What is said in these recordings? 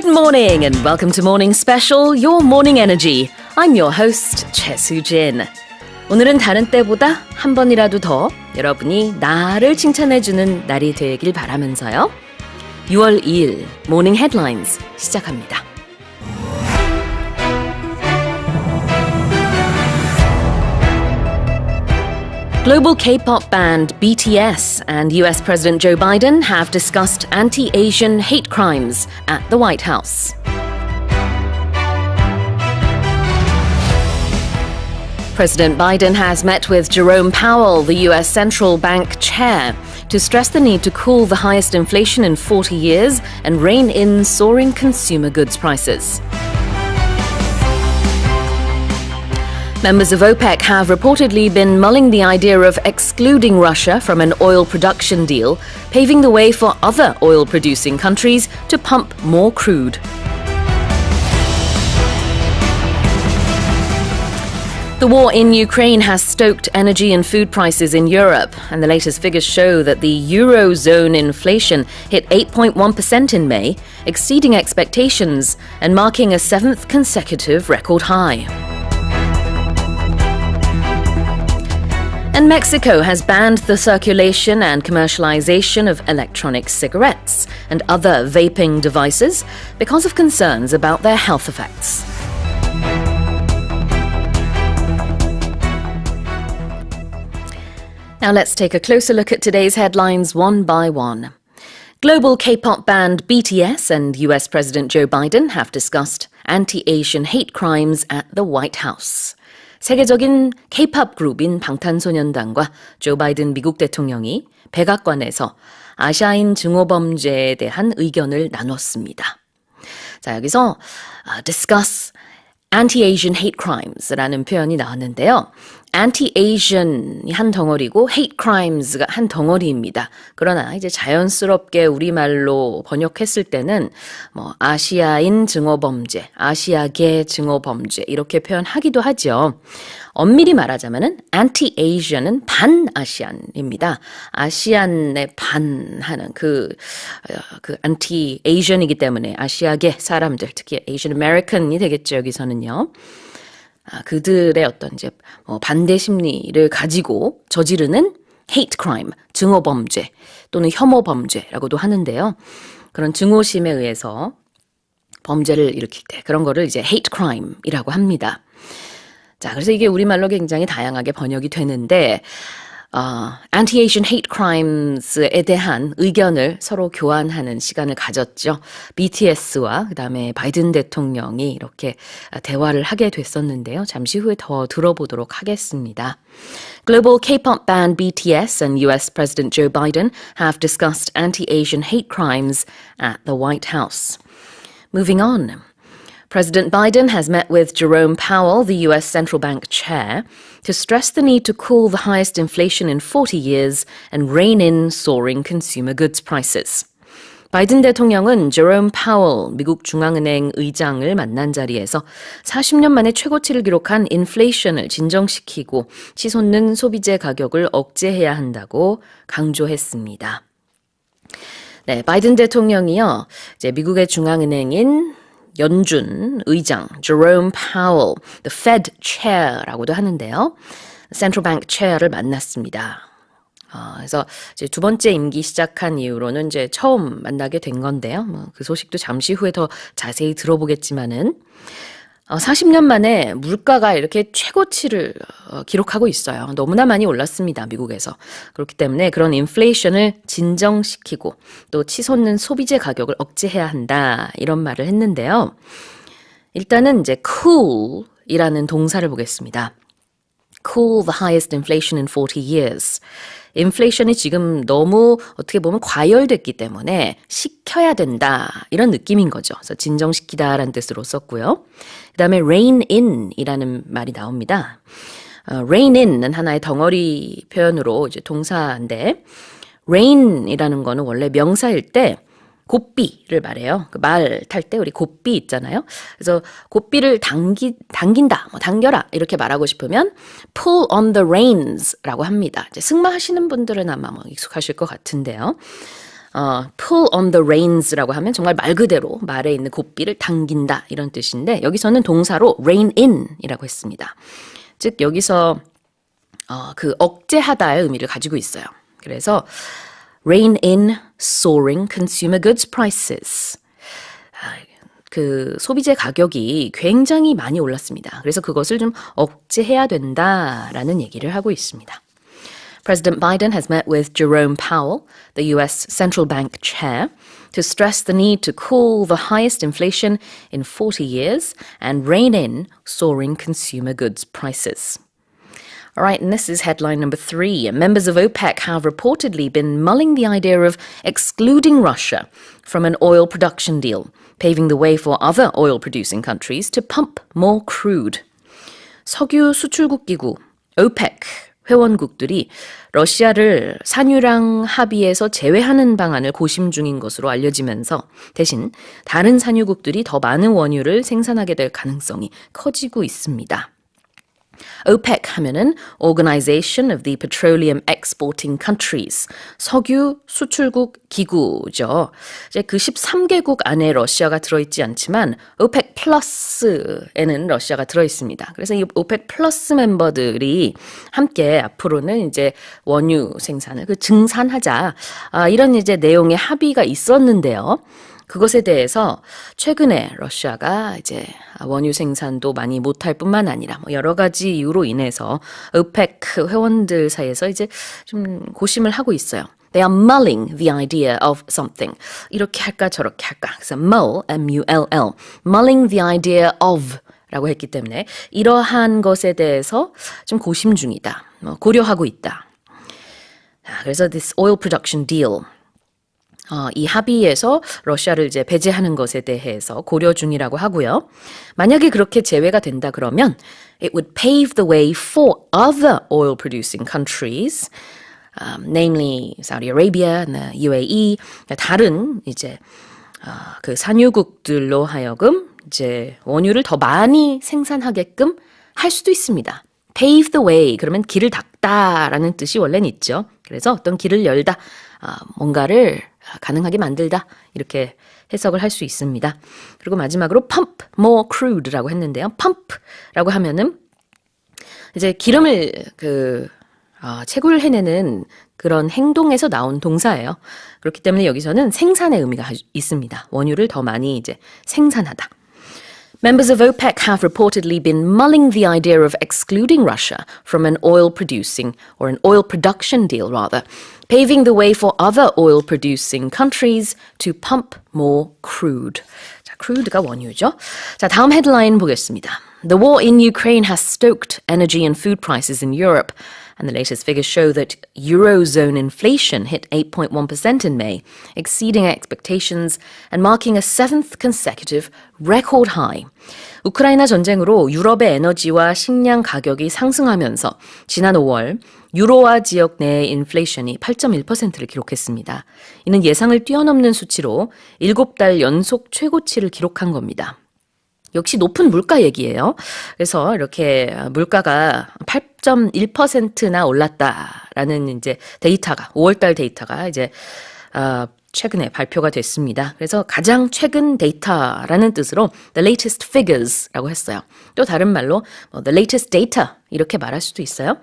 Good morning and welcome to Morning Special, Your Morning Energy. I'm your host, 최수진. 오늘은 다른 때보다 한 번이라도 더 여러분이 나를 칭찬해주는 날이 되길 바라면서요. 6월 2일 Morning Headlines 시작합니다. Global K-pop band BTS and US President Joe Biden have discussed anti-Asian hate crimes at the White House. President Biden has met with Jerome Powell, the US Central Bank chair, to stress the need to cool the highest inflation in 40 years and rein in soaring consumer goods prices. Members of OPEC have reportedly been mulling the idea of excluding Russia from an oil production deal, paving the way for other oil-producing countries to pump more crude. The war in Ukraine has stoked energy and food prices in Europe, and the latest figures show that the Eurozone inflation hit 8.1% in May, exceeding expectations and marking a seventh consecutive record high. And Mexico has banned the circulation and commercialization of electronic cigarettes and other vaping devices because of concerns about their health effects. Now let's take a closer look at today's headlines one by one. Global K-pop band BTS and US President Joe Biden have discussed anti-Asian hate crimes at the White House. 세계적인 K-팝 그룹인 방탄소년단과 조 바이든 미국 대통령이 백악관에서 아시아인 증오 범죄에 대한 의견을 나눴습니다. 자, 여기서 discuss anti-Asian hate crimes라는 표현이 나왔는데요. anti-Asian이 한 덩어리고 hate crimes가 한 덩어리입니다. 그러나 이제 자연스럽게 우리말로 번역했을 때는 뭐 아시아인 증오범죄, 아시아계 증오범죄 이렇게 표현하기도 하죠. 엄밀히 말하자면은 anti-Asian은 반-아시안입니다. 아시안의 반하는 그 anti-Asian이기 때문에 아시아계 사람들, 특히 Asian American이 되겠죠, 여기서는요. 그들의 어떤 이제 반대 심리를 가지고 저지르는 hate crime, 증오 범죄 또는 혐오 범죄라고도 하는데요. 그런 증오심에 의해서 범죄를 일으킬 때 그런 거를 이제 hate crime이라고 합니다. 자, 그래서 이게 우리말로 굉장히 다양하게 번역이 되는데 anti-Asian hate crimes에 대한 의견을 서로 교환하는 시간을 가졌죠. BTS와 그다음에 바이든 대통령이 이렇게 대화를 하게 됐었는데요. 잠시 후에 더 들어보도록 하겠습니다. Global K-pop band BTS and US President Joe Biden have discussed anti-Asian hate crimes at the White House. Moving on. President Biden has met with Jerome Powell, the US Central Bank chair, to stress the need to cool the highest inflation in 40 years and rein in soaring consumer goods prices. 바이든 대통령은 제롬 파월 미국 중앙은행 의장을 만난 자리에서 40년 만에 최고치를 기록한 인플레이션을 진정시키고 치솟는 소비재 가격을 억제해야 한다고 강조했습니다. 네, 바이든 대통령이요, 이제 미국의 중앙은행인 연준 의장, Jerome Powell, the Fed Chair라고도 하는데요. Central Bank Chair를 만났습니다. 그래서 이제 두 번째 임기 시작한 이후로는 이제 처음 만나게 된 건데요. 그 소식도 잠시 후에 더 자세히 들어보겠지만은 40년 만에 물가가 이렇게 최고치를 기록하고 있어요. 너무나 많이 올랐습니다, 미국에서. 그렇기 때문에 그런 인플레이션을 진정시키고 또 치솟는 소비재 가격을 억제해야 한다, 이런 말을 했는데요. 일단은 이제 cool이라는 동사를 보겠습니다. Cool the highest inflation in 40 years. 인플레이션이 지금 너무 어떻게 보면 과열됐기 때문에 식혀야 된다, 이런 느낌인 거죠. 그래서 진정시키다라는 뜻으로 썼고요. 그 다음에 rein in이라는 말이 나옵니다. rein in은 하나의 덩어리 표현으로 이제 동사인데 rein이라는 거는 원래 명사일 때 고삐를 말해요. 그 말 탈 때 우리 고삐 있잖아요. 그래서 고삐를 당긴다, 당겨라 이렇게 말하고 싶으면 pull on the reins라고 합니다. 이제 승마하시는 분들은 아마 익숙하실 것 같은데요. pull on the reins라고 하면 정말 말 그대로 말에 있는 고삐를 당긴다 이런 뜻인데 여기서는 동사로 rein in이라고 했습니다. 즉 여기서 그 억제하다의 의미를 가지고 있어요. 그래서 rein in soaring consumer goods prices. 그 소비재 가격이 굉장히 많이 올랐습니다. 그래서 그것을 좀 억제해야 된다라는 얘기를 하고 있습니다. President Biden has met with Jerome Powell, the US Central Bank chair, to stress the need to cool the highest inflation in 40 years and rein in soaring consumer goods prices. All right, and this is headline number 3. Members of OPEC have reportedly been mulling the idea of excluding Russia from an oil production deal, paving the way for other oil-producing countries to pump more crude. 석유 수출국 기구 OPEC 회원국들이 러시아를 산유량 합의에서 제외하는 방안을 고심 중인 것으로 알려지면서 대신 다른 산유국들이 더 많은 원유를 생산하게 될 가능성이 커지고 있습니다. OPEC 하면은 Organization of the Petroleum Exporting Countries, 석유 수출국 기구죠. 이제 그 13개국 안에 러시아가 들어있지 않지만 OPEC 플러스에는 러시아가 들어있습니다. 그래서 이 OPEC 플러스 멤버들이 함께 앞으로는 이제 원유 생산을 증산하자 이런 이제 내용의 합의가 있었는데요. 그것에 대해서 최근에 러시아가 이제 원유 생산도 많이 못할 뿐만 아니라 여러 가지 이유로 인해서 OPEC 회원들 사이에서 이제 좀 고심을 하고 있어요. They are mulling the idea of something. 이렇게 할까 저렇게 할까. 그래서 mull, M-U-L-L, mulling the idea of 라고 했기 때문에 이러한 것에 대해서 좀 고심 중이다. 고려하고 있다. 그래서 this oil production deal. 이 합의에서 러시아를 이제 배제하는 것에 대해서 고려 중이라고 하고요. 만약에 그렇게 제외가 된다 그러면 it would pave the way for other oil producing countries, namely Saudi Arabia, UAE, 다른 이제 그 산유국들로 하여금 이제 원유를 더 많이 생산하게끔 할 수도 있습니다. pave the way 그러면 길을 닦다라는 뜻이 원래는 있죠. 그래서 어떤 길을 열다, 뭔가를 가능하게 만들다 이렇게 해석을 할 수 있습니다. 그리고 마지막으로 pump more crude라고 했는데요. pump라고 하면은 이제 기름을 채굴해내는 그런 행동에서 나온 동사예요. 그렇기 때문에 여기서는 생산의 의미가 있습니다. 원유를 더 많이 이제 생산하다. Members of OPEC have reportedly been mulling the idea of excluding Russia from an oil-producing, or an oil production deal rather, paving the way for other oil-producing countries to pump more crude. 자, crude가 원유죠. 자, 다음 헤드라인 보겠습니다. The war in Ukraine has stoked energy and food prices in Europe. And the latest figures show that Eurozone inflation hit 8.1% in May, exceeding expectations and marking a seventh consecutive record high. 우크라이나 전쟁으로 유럽의 에너지와 식량 가격이 상승하면서 지난 5월 유로화 지역 내의 인플레이션이 8.1%를 기록했습니다. 이는 예상을 뛰어넘는 수치로 7달 연속 최고치를 기록한 겁니다. 역시 높은 물가 얘기예요. 그래서 이렇게 물가가 8.1%나 올랐다라는 이제 데이터가 5월달 데이터가 이제 최근에 발표가 됐습니다. 그래서 가장 최근 데이터라는 뜻으로 the latest figures라고 했어요. 또 다른 말로 the latest data 이렇게 말할 수도 있어요.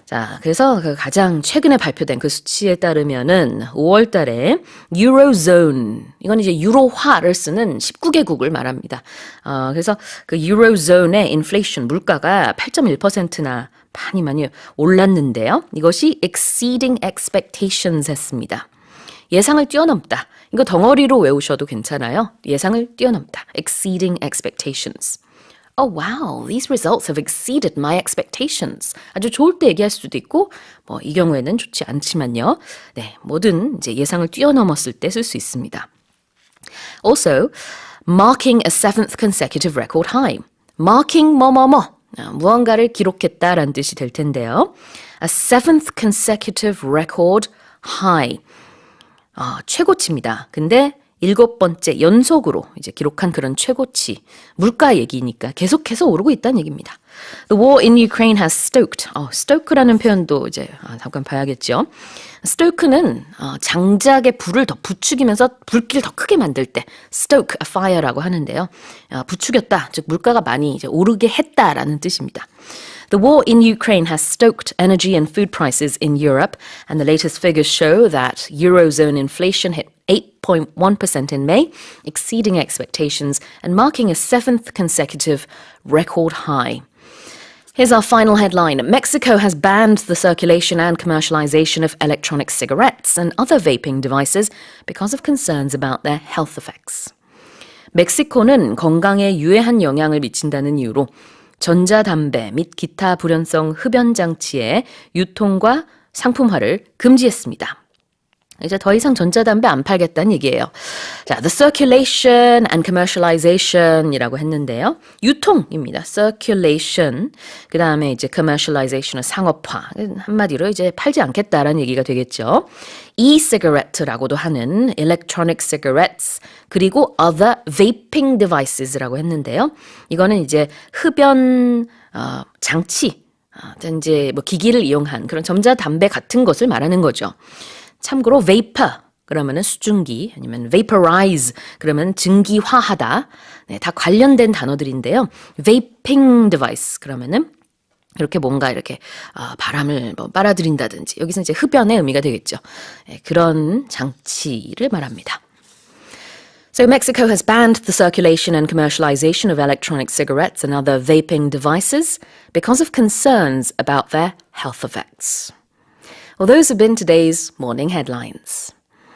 자, 그래서 그 가장 최근에 발표된 그 수치에 따르면은 5월 달에 Eurozone, 이건 이제 유로화를 쓰는 19개국을 말합니다. 그래서 그 Eurozone의 인플레이션, 물가가 8.1%나 많이 올랐는데요. 이것이 exceeding expectations 했습니다. 예상을 뛰어넘다. 이거 덩어리로 외우셔도 괜찮아요. 예상을 뛰어넘다. exceeding expectations. Oh wow, these results have exceeded my expectations. 아주 좋을 때 얘기할 수도 있고, 이 경우에는 좋지 않지만요. 네, 뭐든 이제 예상을 뛰어넘었을 때 쓸 수 있습니다. Also, marking a seventh consecutive record high. marking 무언가를 기록했다라는 뜻이 될 텐데요. A seventh consecutive record high. 최고치입니다. 근데 7번째 연속으로 이제 기록한 그런 최고치, 물가 얘기니까 계속해서 오르고 있다는 얘기입니다. The war in Ukraine has stoked. stoke라는 표현도 이제 잠깐 봐야겠죠. stoke는 장작에 불을 더 부추기면서 불길 더 크게 만들 때 stoke a fire라고 하는데요. 부추겼다, 즉 물가가 많이 이제 오르게 했다라는 뜻입니다. The war in Ukraine has stoked energy and food prices in Europe, and the latest figures show that Eurozone inflation hit 8.1% in May, exceeding expectations and marking a seventh consecutive record high. Here's our final headline. Mexico has banned the circulation and commercialization of electronic cigarettes and other vaping devices because of concerns about their health effects. 멕시코는 건강에 유해한 영향을 미친다는 이유로 전자담배 및 기타 불연성 흡연 장치의 유통과 상품화를 금지했습니다. 이제 더 이상 전자담배 안 팔겠다는 얘기예요. 자, the circulation and commercialization이라고 했는데요. 유통입니다. circulation. 그 다음에 이제 commercialization은 상업화. 한마디로 이제 팔지 않겠다라는 얘기가 되겠죠. e-cigarette라고도 하는 electronic cigarettes 그리고 other vaping devices라고 했는데요. 이거는 이제 흡연 장치, 이제 뭐 기기를 이용한 그런 전자담배 같은 것을 말하는 거죠. 참고로 vapor 그러면은 수증기 아니면 vaporize 그러면 증기화하다. 네, 다 관련된 단어들인데요. vaping device 그러면은 이렇게 뭔가 이렇게 바람을 뭐 빨아들인다든지 여기서 이제 흡연의 의미가 되겠죠. 네, 그런 장치를 말합니다. So Mexico has banned the circulation and commercialization of electronic cigarettes and other vaping devices because of concerns about their health effects. Well, those have been today's morning headlines.